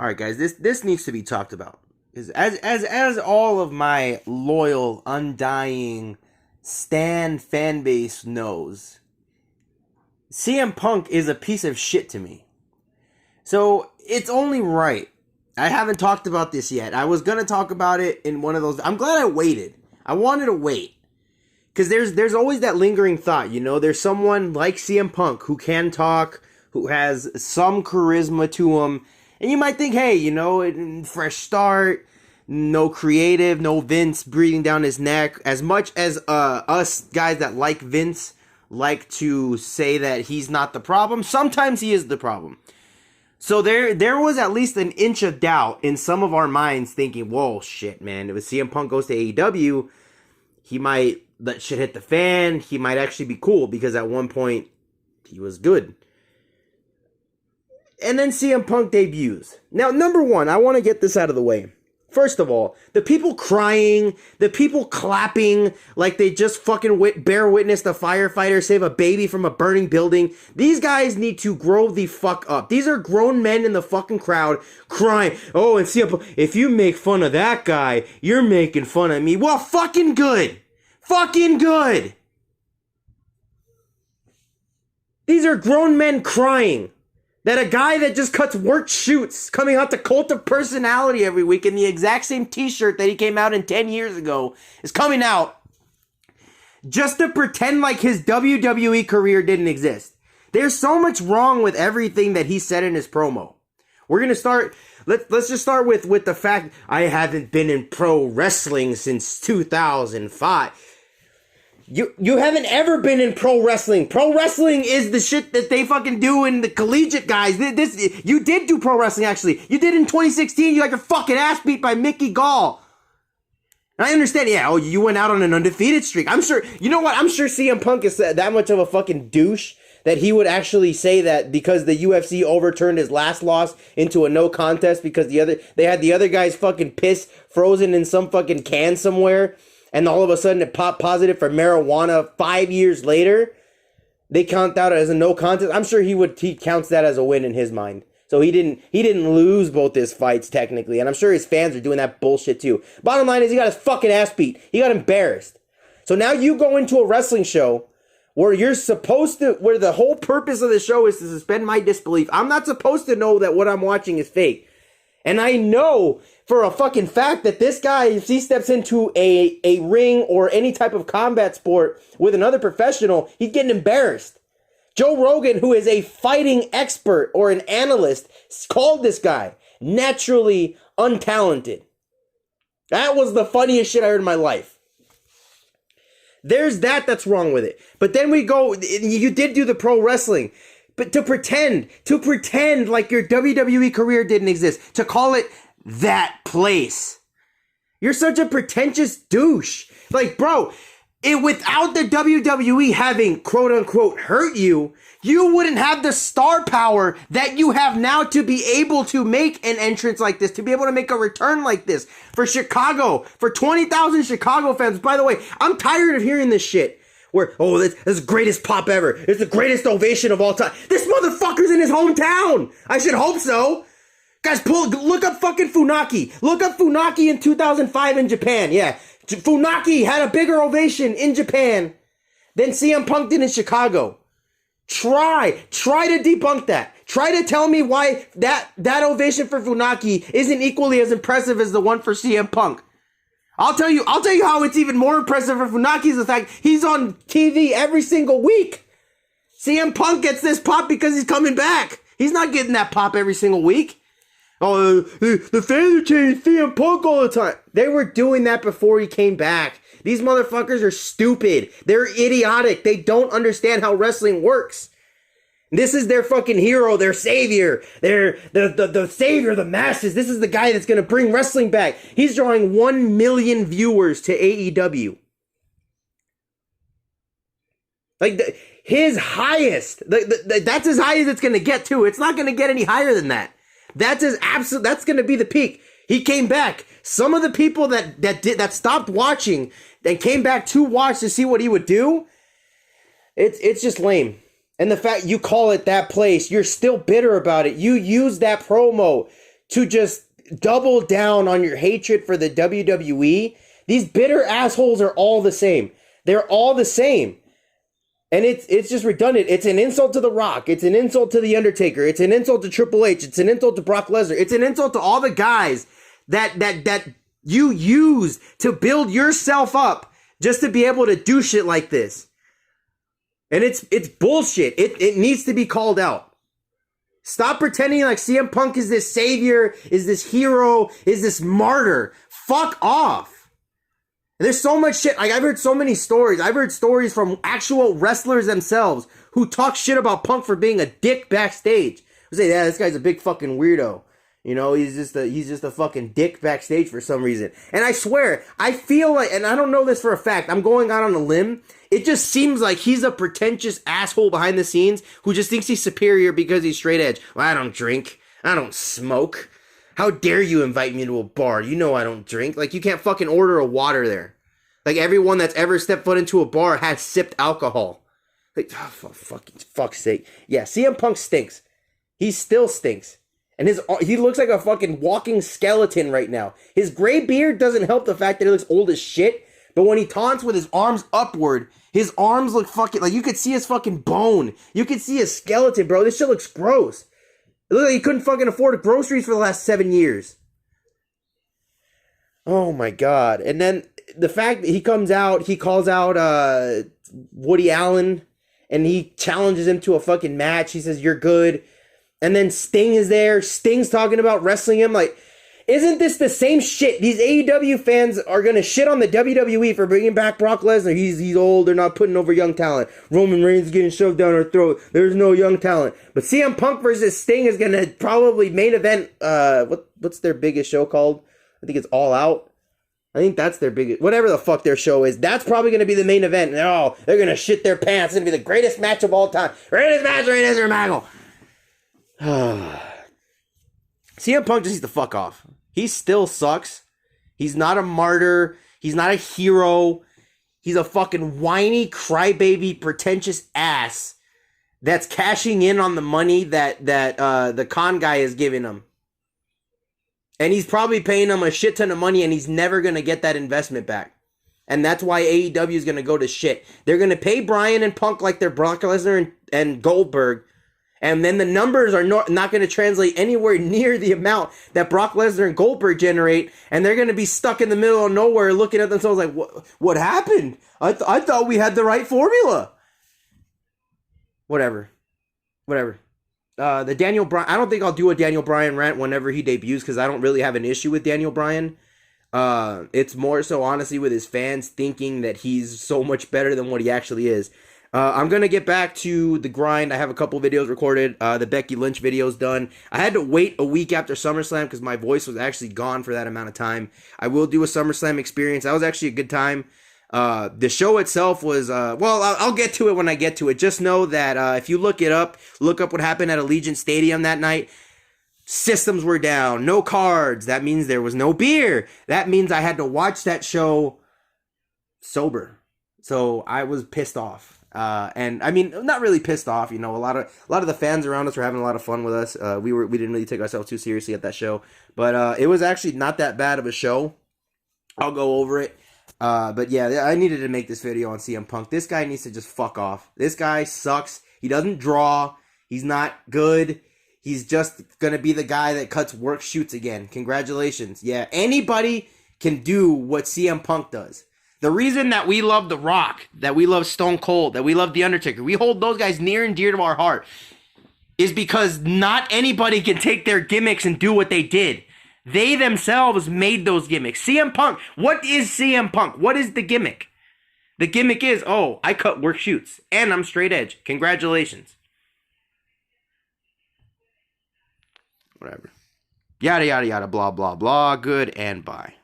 All right, guys, this needs to be talked about. As all of my loyal, undying Stan fan base knows, CM Punk is a piece of shit to me. So it's only right. I haven't talked about this yet. I was gonna talk about it in one of those. I'm glad I waited. I wanted to wait. Because there's always that lingering thought, you know? There's someone like CM Punk who can talk, who has some charisma to him. And you might think, hey, you know, fresh start, no creative, no Vince breathing down his neck. As much as us guys that like Vince like to say that he's not the problem, sometimes he is the problem. So there was at least an inch of doubt in some of our minds thinking, whoa, shit, man, if CM Punk goes to AEW, he might let shit hit the fan. He might actually be cool because at one point he was good. And then CM Punk debuts. Now, number one, I want to get this out of the way. First of all, the people crying, the people clapping like they just fucking bear witness the firefighter save a baby from a burning building. These guys need to grow the fuck up. These are grown men in the fucking crowd crying. Oh, and CM Punk, if you make fun of that guy, you're making fun of me. Well, fucking good. Fucking good. These are grown men crying that a guy that just cuts work shoots coming out to Cult of Personality every week in the exact same t-shirt that he came out in 10 years ago is coming out just to pretend like his WWE career didn't exist. There's so much wrong with everything that he said in his promo. We're going to start, let's just start with the fact I haven't been in pro wrestling since 2005. You haven't ever been in pro wrestling. Pro wrestling is the shit that they fucking do in the collegiate guys. You did do pro wrestling, actually. You did in 2016. You got your fucking ass beat by Mickey Gall. And I understand, yeah, oh, you went out on an undefeated streak. I'm sure, you know what? I'm sure CM Punk is that much of a fucking douche that he would actually say that because the UFC overturned his last loss into a no contest because they had the other guy's fucking piss frozen in some fucking can somewhere. And all of a sudden it popped positive for marijuana 5 years later. They count that as a no contest. I'm sure he counts that as a win in his mind. So he didn't lose both his fights technically. And I'm sure his fans are doing that bullshit too. Bottom line is he got his fucking ass beat. He got embarrassed. So now you go into a wrestling show where where the whole purpose of the show is to suspend my disbelief. I'm not supposed to know that what I'm watching is fake. And I know for a fucking fact that this guy, if he steps into a ring or any type of combat sport with another professional, he's getting embarrassed. Joe Rogan, who is a fighting expert or an analyst, called this guy naturally untalented. That was the funniest shit I heard in my life. There's that's wrong with it. But then we go, you did do the pro wrestling. But to pretend like your WWE career didn't exist, to call it that place. You're such a pretentious douche. Like, bro, without the WWE having, quote unquote, hurt you, you wouldn't have the star power that you have now to be able to make an entrance like this, to be able to make a return like this for Chicago, for 20,000 Chicago fans. By the way, I'm tired of hearing this shit. Where, oh, this is the greatest pop ever. It's the greatest ovation of all time. This motherfucker's in his hometown. I should hope so. Guys, look up fucking Funaki. Look up Funaki in 2005 in Japan. Yeah, Funaki had a bigger ovation in Japan than CM Punk did in Chicago. Try to debunk that. Try to tell me why that ovation for Funaki isn't equally as impressive as the one for CM Punk. I'll tell you how it's even more impressive for Funaki is the fact he's on TV every single week. CM Punk gets this pop because he's coming back. He's not getting that pop every single week. Oh, the fans are chanting CM Punk all the time. They were doing that before he came back. These motherfuckers are stupid. They're idiotic. They don't understand how wrestling works. This is their fucking hero, their savior. They're the savior of the masses. This is the guy that's going to bring wrestling back. He's drawing 1 million viewers to AEW. Like, his highest. That's as high as it's going to get, too. It's not going to get any higher than that. That's going to be the peak. He came back. Some of the people that stopped watching and came back to watch to see what he would do, it's just lame. And the fact you call it that place, you're still bitter about it. You use that promo to just double down on your hatred for the WWE. These bitter assholes are all the same. They're all the same. And it's just redundant. It's an insult to The Rock. It's an insult to The Undertaker. It's an insult to Triple H. It's an insult to Brock Lesnar. It's an insult to all the guys that you use to build yourself up just to be able to do shit like this. And it's bullshit. It needs to be called out. Stop pretending like CM Punk is this savior, is this hero, is this martyr. Fuck off. And there's so much shit. Like, I've heard so many stories. I've heard stories from actual wrestlers themselves who talk shit about Punk for being a dick backstage. Who say, yeah, this guy's a big fucking weirdo. You know, he's just a fucking dick backstage for some reason. And I swear, I feel like, and I don't know this for a fact, I'm going out on a limb. It just seems like he's a pretentious asshole behind the scenes who just thinks he's superior because he's straight edge. Well, I don't drink. I don't smoke. How dare you invite me to a bar? You know I don't drink. Like, you can't fucking order a water there. Like, everyone that's ever stepped foot into a bar has sipped alcohol. Like, oh, for fuck's sake. Yeah, CM Punk stinks. He still stinks. And he looks like a fucking walking skeleton right now. His gray beard doesn't help the fact that he looks old as shit. But when he taunts with his arms upward, his arms look fucking, like, you could see his fucking bone. You could see his skeleton, bro. This shit looks gross. It looks like he couldn't fucking afford groceries for the last 7 years. Oh my God. And then the fact that he comes out, he calls out Woody Allen, and he challenges him to a fucking match. He says, you're good. And then Sting is there. Sting's talking about wrestling him. Like, isn't this the same shit? These AEW fans are going to shit on the WWE for bringing back Brock Lesnar. He's old. They're not putting over young talent. Roman Reigns is getting shoved down our throat. There's no young talent. But CM Punk versus Sting is going to probably main event. What's their biggest show called? I think it's All Out. I think that's their biggest, whatever the fuck their show is. That's probably going to be the main event. And they're going to shit their pants. It's going to be the greatest match of all time. Greatest match right as Maggle. CM Punk just needs to fuck off. He still sucks. He's not a martyr. He's not a hero. He's a fucking whiny, crybaby, pretentious ass that's cashing in on the money that the con guy is giving him. And he's probably paying him a shit ton of money, and he's never going to get that investment back. And that's why AEW is going to go to shit. They're going to pay Bryan and Punk like they're Brock Lesnar and Goldberg. And then the numbers are not going to translate anywhere near the amount that Brock Lesnar and Goldberg generate. And they're going to be stuck in the middle of nowhere looking at themselves like, what happened? I thought we had the right formula. Whatever. The Daniel Bryan, I don't think I'll do a Daniel Bryan rant whenever he debuts because I don't really have an issue with Daniel Bryan. It's more so, honestly, with his fans thinking that he's so much better than what he actually is. I'm going to get back to the grind. I have a couple videos recorded. The Becky Lynch video's done. I had to wait a week after SummerSlam because my voice was actually gone for that amount of time. I will do a SummerSlam experience. That was actually a good time. The show itself was, I'll get to it when I get to it. Just know that if you look up what happened at Allegiant Stadium that night. Systems were down. No cards. That means there was no beer. That means I had to watch that show sober. So I was pissed off. And I mean, not really pissed off, you know, a lot of the fans around us were having a lot of fun with us. We didn't really take ourselves too seriously at that show, but, it was actually not that bad of a show. I'll go over it. But yeah, I needed to make this video on CM Punk. This guy needs to just fuck off. This guy sucks. He doesn't draw. He's not good. He's just gonna be the guy that cuts work shoots again. Congratulations. Yeah, anybody can do what CM Punk does. The reason that we love The Rock, that we love Stone Cold, that we love The Undertaker, we hold those guys near and dear to our heart, is because not anybody can take their gimmicks and do what they did. They themselves made those gimmicks. CM Punk, what is CM Punk? What is the gimmick? The gimmick is, I cut work shoots, and I'm straight edge. Congratulations. Whatever. Yada, yada, yada, blah, blah, blah. Good and bye.